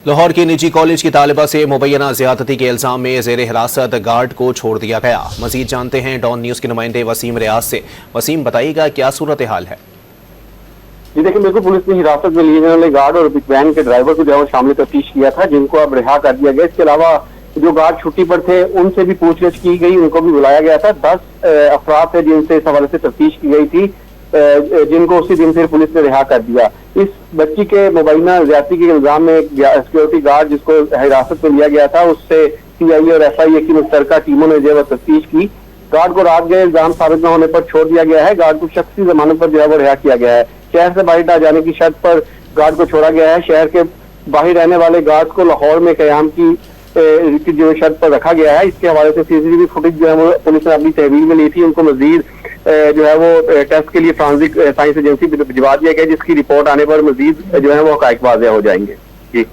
लाहौर के निजी कॉलेज की तालिबा से मुबैना ज्यादती के इल्जाम में जेर हिरासत गार्ड को छोड़ दिया गया। मजीद जानते हैं डॉन न्यूज के नुमाइंदे वसीम रियाज से। वसीम, बताइएगा क्या सूरत हाल है? जी देखिए, बिल्कुल पुलिस ने हिरासत में लिए जाने वाले गार्ड और बिग वैन के ड्राइवर को जो है शामिल तफ्तीश किया था, जिनको अब रिहा कर दिया गया। इसके अलावा जो गार्ड छुट्टी पर थे उनसे भी पूछताछ की गई, उनको भी बुलाया गया था। 10 अफराद थे जिनसे इस हवाले से तफ्तीश की गई थी, जिनको उसी दिन फिर पुलिस ने रिहा कर दिया। इस बच्ची के मुबैना ज्यादती के इल्जाम में सिक्योरिटी गार्ड जिसको हिरासत में लिया गया था, उससे CI और FIA की मुश्तरका टीमों ने जो है तफ्तीश की। गार्ड को रात गए इल्जाम साबित न होने पर छोड़ दिया गया है। गार्ड को शख्सी जमानत पर जो है वो रिहा किया गया है। शहर से बाहर ना जाने की शर्त पर गार्ड को छोड़ा गया है। शहर के बाहर रहने वाले गार्ड को लाहौर में कयाम की जो शर्त पर रखा गया है। इसके हवाले से CCTV फुटेज जो है वो पुलिस ने अपनी तहवील में ली थी। उनको मजीद जो है वो टेस्ट के लिए फॉरेंसिक साइंस एजेंसी भिजवा दिया गया, जिसकी रिपोर्ट आने पर मजीद जो है वो हकायक वाज़ेह हो जाएंगे।